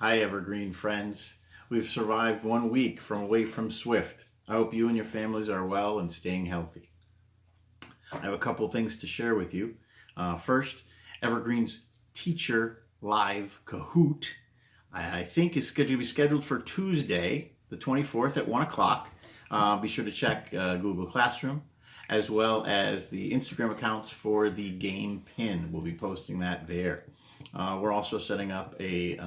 Hi, Evergreen friends. We've survived 1 week away from Swift. I hope you and your families are well and staying healthy. I have a couple things to share with you. First, Evergreen's Teacher Live Kahoot, I think is scheduled to be scheduled for Tuesday, the 24th at 1 o'clock. Be sure to check Google Classroom, as well as the Instagram accounts for the game pin. We'll be posting that there. We're also setting up a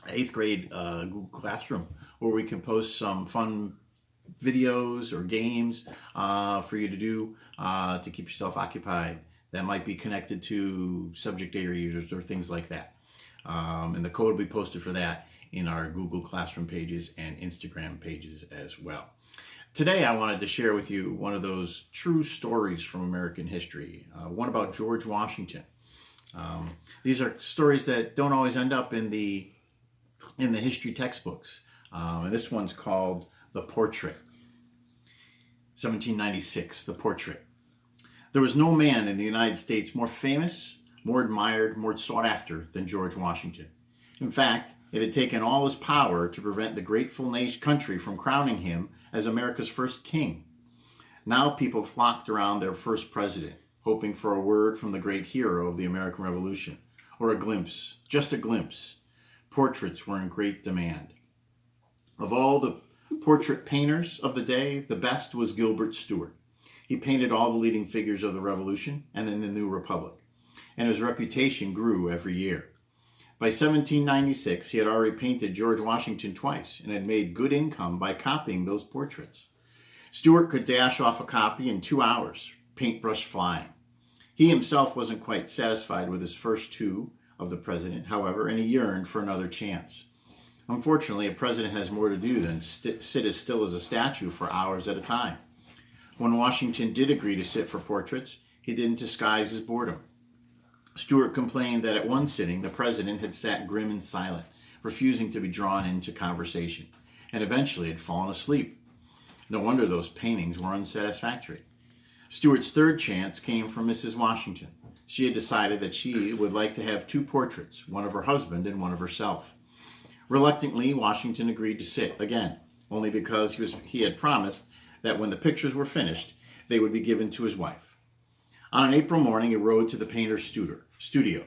8th grade Google Classroom where we can post some fun videos or games for you to do to keep yourself occupied that might be connected to subject areas or things like that. And the code will be posted for that in our Google Classroom pages and Instagram pages as well. Today I wanted to share with you one of those true stories from American history, one about George Washington. These are stories that don't always end up in the history textbooks. And this one's called The Portrait. 1796, The Portrait. There was no man in the United States more famous, more admired, more sought after than George Washington. In fact, it had taken all his power to prevent the grateful country from crowning him as America's first king. Now people flocked around their first president, hoping for a word from the great hero of the American Revolution, or a glimpse, just a glimpse. Portraits were in great demand. Of all the portrait painters of the day, the best was Gilbert Stuart. He painted all the leading figures of the Revolution and in the New Republic, and his reputation grew every year. By 1796, he had already painted George Washington twice and had made good income by copying those portraits. Stuart could dash off a copy in 2 hours, paintbrush flying. He himself wasn't quite satisfied with his first two of the president, however, and he yearned for another chance. Unfortunately, a president has more to do than sit as still as a statue for hours at a time. When Washington did agree to sit for portraits, he didn't disguise his boredom. Stuart complained that at one sitting, the president had sat grim and silent, refusing to be drawn into conversation, and eventually had fallen asleep. No wonder those paintings were unsatisfactory. Stuart's third chance came from Mrs. Washington. She had decided that she would like to have 2 portraits, one of her husband and one of herself. Reluctantly, Washington agreed to sit again, only because he had promised that when the pictures were finished, they would be given to his wife. On an April morning, he rode to the painter's studio.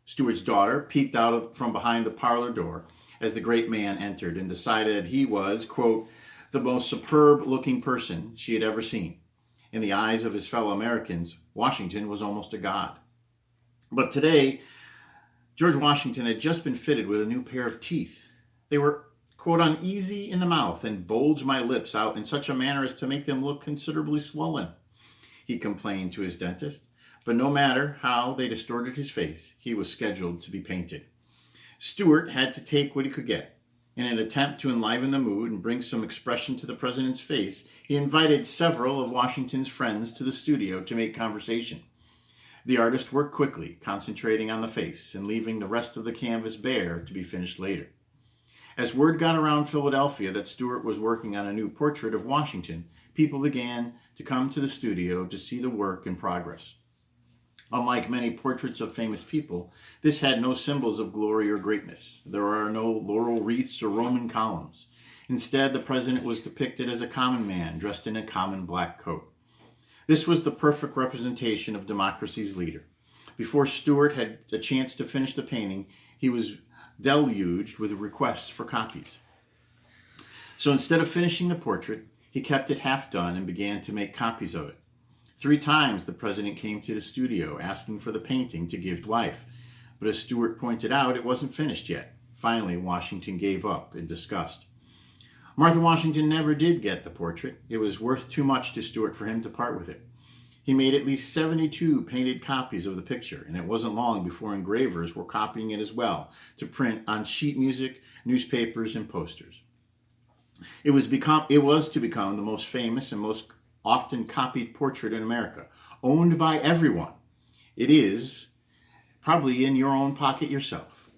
Stuart's daughter peeked out from behind the parlor door as the great man entered and decided he was, quote, the most superb-looking person she had ever seen. In the eyes of his fellow Americans, Washington was almost a god. But today, George Washington had just been fitted with a new pair of teeth. They were, quote, uneasy in the mouth and bulged my lips out in such a manner as to make them look considerably swollen, he complained to his dentist. But no matter how they distorted his face, he was scheduled to be painted. Stuart had to take what he could get. In an attempt to enliven the mood and bring some expression to the president's face, he invited several of Washington's friends to the studio to make conversation. The artist worked quickly, concentrating on the face and leaving the rest of the canvas bare to be finished later. As word got around Philadelphia that Stuart was working on a new portrait of Washington, people began to come to the studio to see the work in progress. Unlike many portraits of famous people, this had no symbols of glory or greatness. There are no laurel wreaths or Roman columns. Instead, the president was depicted as a common man dressed in a common black coat. This was the perfect representation of democracy's leader. Before Stuart had a chance to finish the painting, he was deluged with requests for copies. So instead of finishing the portrait, he kept it half done and began to make copies of it. 3 times the president came to the studio asking for the painting to give to wife, but as Stuart pointed out, it wasn't finished yet. Finally, Washington gave up in disgust. Martha Washington never did get the portrait. It was worth too much to Stuart for him to part with it. He made at least 72 painted copies of the picture, and it wasn't long before engravers were copying it as well to print on sheet music, newspapers, and posters. It was to become the most famous and most often copied portrait in America, owned by everyone. It is probably in your own pocket yourself.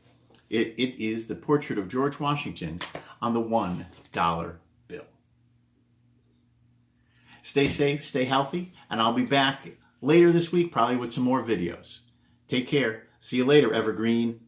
It is the portrait of George Washington on the $1 bill. Stay safe, stay healthy, and I'll be back later this week probably with some more videos. Take care. See you later, Evergreen.